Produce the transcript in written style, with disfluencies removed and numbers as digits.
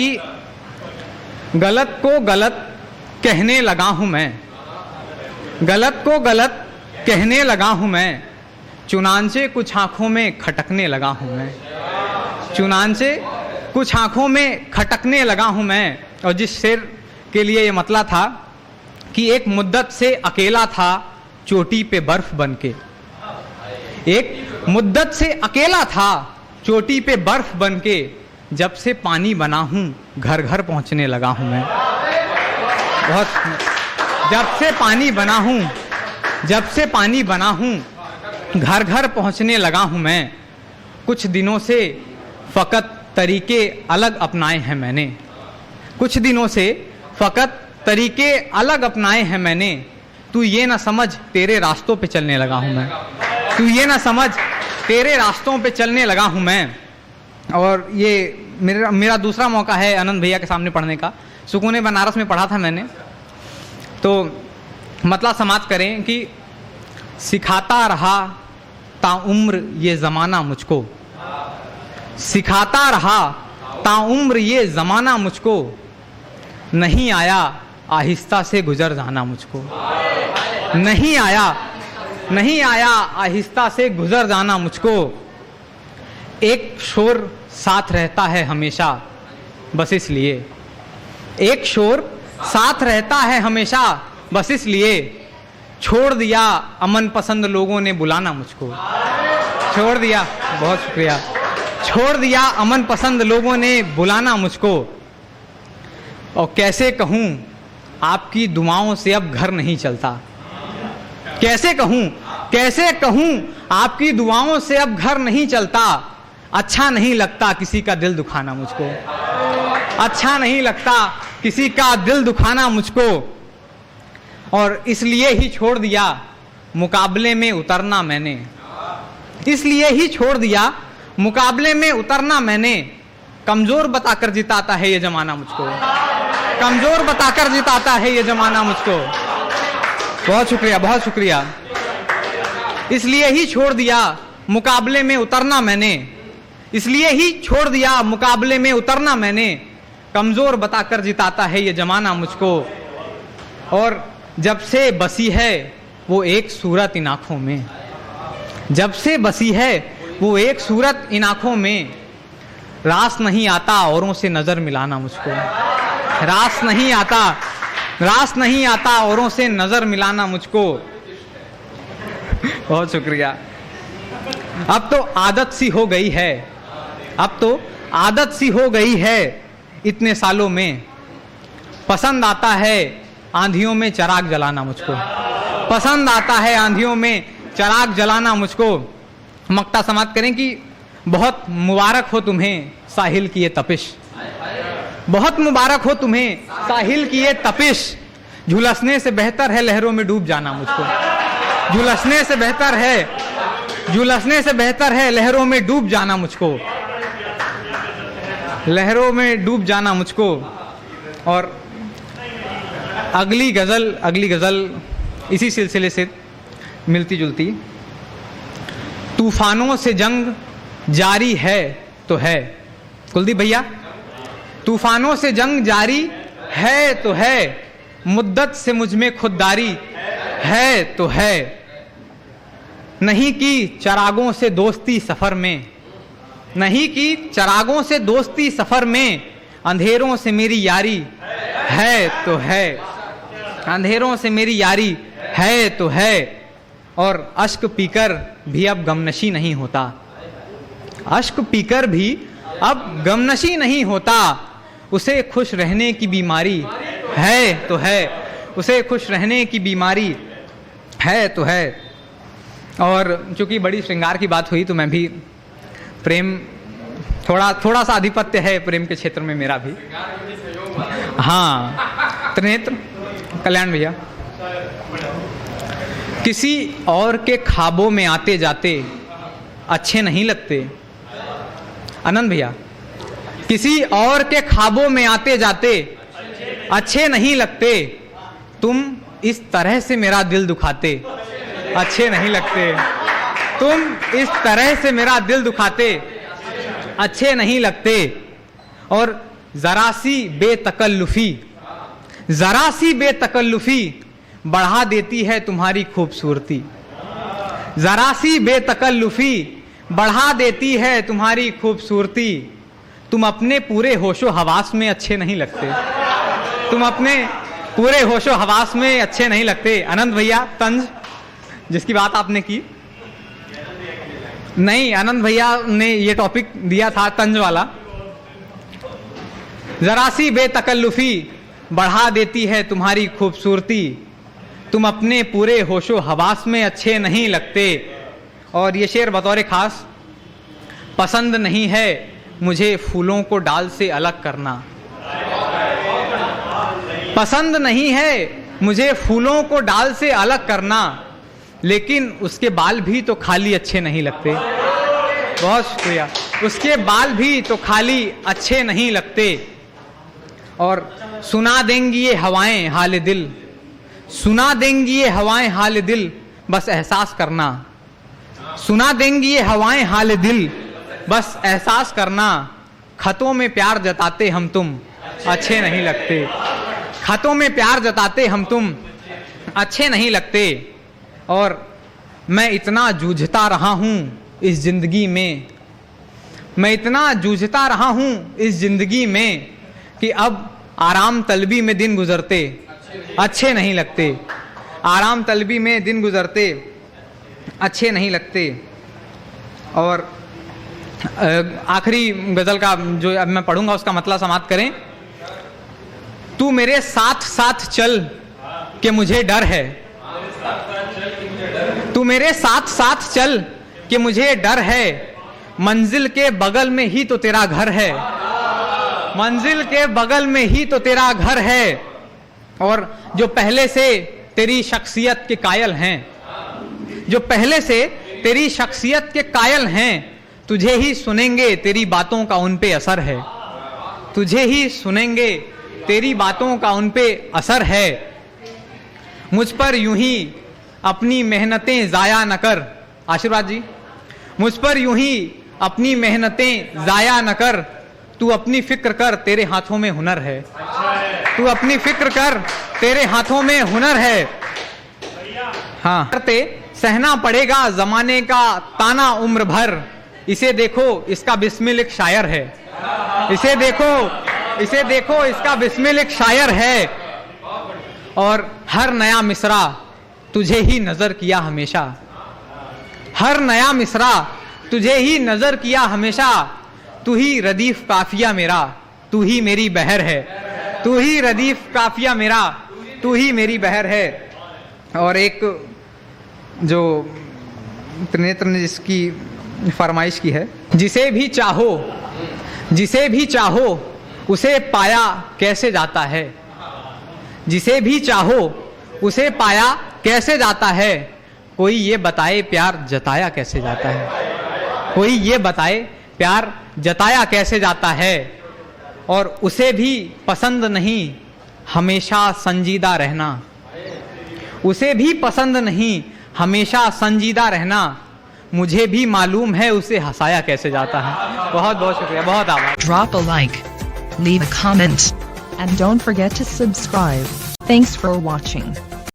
कि गलत को गलत कहने लगा हूँ मैं, गलत को गलत कहने लगा हूँ मैं, चुनांचे कुछ आँखों में खटकने लगा हूँ मैं, चुनांचे कुछ आँखों में खटकने लगा हूँ मैं। और जिस शेर के लिए ये मतला था कि एक मुद्दत से अकेला था चोटी पे बर्फ बनके, एक मुद्दत से अकेला था चोटी पे बर्फ बनके, जब से पानी बना हूँ घर घर पहुँचने लगा हूँ मैं। बहुत, जब से पानी बना हूँ, जब से पानी बना हूँ घर घर पहुँचने लगा हूँ मैं। कुछ दिनों से फ़कत तरीके अलग अपनाए हैं मैंने, कुछ दिनों से फ़कत तरीके अलग अपनाए हैं मैंने। तू ये ना समझ तेरे रास्तों पे चलने लगा हूँ मैं, तू ये ना समझ तेरे रास्तों पे चलने लगा हूँ मैं। और ये मेरा दूसरा मौका है आनंद भैया के सामने पढ़ने का। सुकून बनारस में पढ़ा था मैंने, तो मतलब समाप्त करें कि सिखाता रहा ताउम्र ये ज़माना मुझको, सिखाता रहा ताउम्र ये ज़माना मुझको, नहीं आया आहिस्ता से गुजर जाना मुझको, नहीं आया, नहीं आया आहिस्ता से गुजर जाना मुझको। एक शोर साथ रहता है हमेशा बस इसलिए, एक शोर साथ रहता है हमेशा बस इसलिए, छोड़ दिया अमन पसंद लोगों ने बुलाना मुझको, छोड़ दिया, बहुत शुक्रिया, छोड़ दिया अमन पसंद लोगों ने बुलाना मुझको। और कैसे कहूँ आपकी दुआओं से अब घर नहीं चलता, कैसे कहूँ, कैसे कहूँ आपकी दुआओं से अब घर नहीं चलता। अच्छा नहीं लगता किसी का दिल दुखाना मुझको, अच्छा नहीं लगता किसी का दिल दुखाना मुझको। और इसलिए ही छोड़ दिया मुकाबले में उतरना मैंने, इसलिए ही छोड़ दिया मुकाबले में उतरना मैंने। कमज़ोर बताकर जिताता है ये ज़माना मुझको, कमज़ोर बताकर जिताता है ये ज़माना मुझको। बहुत शुक्रिया, बहुत शुक्रिया। इसलिए ही छोड़ दिया मुकाबले में उतरना मैंने, इसलिए ही छोड़ दिया मुकाबले में उतरना मैंने। कमज़ोर बताकर जिताता है ये ज़माना मुझको। और जब से बसी है वो एक सूरत इन आँखों में, जब से बसी है वो एक सूरत इन आँखों में, रास नहीं आता औरों से नज़र मिलाना मुझको, रास नहीं आता, रास नहीं आता औरों से नज़र मिलाना मुझको। बहुत शुक्रिया। अब तो आदत सी हो गई है, अब तो आदत सी हो गई है इतने सालों में, पसंद आता है आंधियों में चिराग जलाना मुझको, पसंद आता है आंधियों में चिराग जलाना मुझको। मक्ता समाप्त करें कि बहुत मुबारक हो तुम्हें साहिल की ये तपिश, बहुत मुबारक हो तुम्हें साहिल की ये तपिश। झुलसने से बेहतर है लहरों में डूब जाना मुझको, झुलसने से बेहतर है, झुलसने से बेहतर है लहरों में डूब जाना मुझको, लहरों में डूब जाना मुझको। और अगली गज़ल इसी सिलसिले से मिलती जुलती। तूफानों से जंग जारी है तो है, कुलदीप भैया, तूफानों से जंग जारी है तो है, मुद्दत से मुझ में खुददारी है तो है। नहीं की चरागों से दोस्ती सफ़र में, नहीं की चरागों से दोस्ती सफ़र में, अंधेरों से मेरी यारी है तो है, अंधेरों से मेरी यारी है तो है। और अश्क पीकर भी अब गमनशी नहीं होता, अश्क पीकर भी अब गमनशी नहीं होता। उसे खुश रहने की बीमारी है तो है, उसे खुश रहने की बीमारी है तो है। और चूँकि बड़ी श्रृंगार की बात हुई तो मैं भी प्रेम, थोड़ा सा आधिपत्य है प्रेम के क्षेत्र में मेरा भी। हाँ, त्रिनेत्र कल्याण भैया, किसी और के ख्वाबों में आते जाते अच्छे नहीं लगते। आनंद भैया, किसी और के ख्वाबों में आते जाते अच्छे नहीं लगते, तुम इस तरह से मेरा दिल दुखाते अच्छे नहीं लगते, तुम इस तरह से मेरा दिल दुखाते अच्छे नहीं लगते। और जरा सी बेतकल्लुफी, जरा सी बेतकल्लुफी बढ़ा देती है तुम्हारी खूबसूरती। जरा सी बेतकल्लुफी बढ़ा देती है तुम्हारी खूबसूरती। तुम अपने पूरे होशो हवास में अच्छे नहीं लगते, तुम अपने पूरे होशो हवास में अच्छे नहीं लगते। आनंद भैया तंज जिसकी बात आपने की, नहीं आनंद भैया ने ये टॉपिक दिया था तंज वाला। जरा सी बेतकल्लुफी बढ़ा देती है तुम्हारी खूबसूरती। तुम अपने पूरे होशो हवास में अच्छे नहीं लगते। और ये शेर बतौर खास, पसंद नहीं है मुझे फूलों को डाल से अलग करना, पसंद नहीं है मुझे फूलों को डाल से अलग करना, लेकिन उसके बाल भी तो खाली अच्छे नहीं लगते। बहुत शुक्रिया। उसके बाल भी तो खाली अच्छे नहीं लगते। और सुना देंगी ये हवाएं हाल दिल, सुना देंगी ये हवाएं हाल दिल, बस एहसास करना। सुना देंगी ये हवाएं हाल दिल, बस एहसास करना। खतों में प्यार जताते हम तुम अच्छे नहीं लगते, खतों में प्यार जताते हम तुम अच्छे नहीं लगते। और मैं इतना जूझता रहा हूँ इस जिंदगी में, मैं इतना जूझता रहा हूँ इस जिंदगी में कि अब आराम तलबी में दिन गुजरते अच्छे नहीं लगते, आराम तलबी में दिन गुजरते अच्छे नहीं लगते। और आखिरी गज़ल का जो अब मैं पढ़ूंगा उसका मतलब समाप्त करें। तू मेरे साथ साथ चल के मुझे डर है, तू मेरे साथ साथ चल के मुझे डर है। मंजिल के बगल में ही तो तेरा घर है, मंजिल के बगल में ही तो तेरा घर है। और जो पहले से तेरी शख्सियत के कायल हैं, जो पहले से तेरी शख्सियत के कायल हैं, तुझे ही सुनेंगे तेरी बातों का उन पे असर है, तुझे ही सुनेंगे तेरी बातों का उन पे असर है। मुझ पर यूं ही अपनी मेहनतें जाया न कर, आशीर्वाद जी, मुझ पर यूं ही अपनी मेहनतें जाया न कर। तू अपनी फिक्र कर तेरे हाथों में हुनर है, तू अपनी फिक्र कर तेरे हाथों में हुनर है। हाँ, करते सहना पड़ेगा जमाने का ताना उम्र भर। इसे देखो इसका बिस्मिल एक शायर है, इसे देखो, इसे देखो इसका बिस्मिल एक शायर है। और हर नया मिसरा तुझे ही नजर किया हमेशा, हर नया मिसरा तुझे ही नजर किया हमेशा। तू ही रदीफ काफिया मेरा, तू ही मेरी बहर है, तू ही रदीफ काफिया मेरा, तू ही मेरी बहर है। और एक जो त्रिनेत्र ने जिसकी फरमाइश की है, जिसे भी चाहो, जिसे भी चाहो उसे पाया कैसे जाता है, जिसे भी चाहो उसे पाया कैसे जाता है। कोई ये बताए प्यार जताया कैसे जाता है, कोई ये बताए प्यार जताया कैसे जाता है। और उसे भी पसंद नहीं हमेशा संजीदा रहना, उसे भी पसंद नहीं हमेशा संजीदा रहना। मुझे भी मालूम है उसे हंसाया कैसे जाता है। बहुत बहुत शुक्रिया, बहुत आभार। Drop a like, leave a comment, and don't forget to subscribe. Thanks for watching.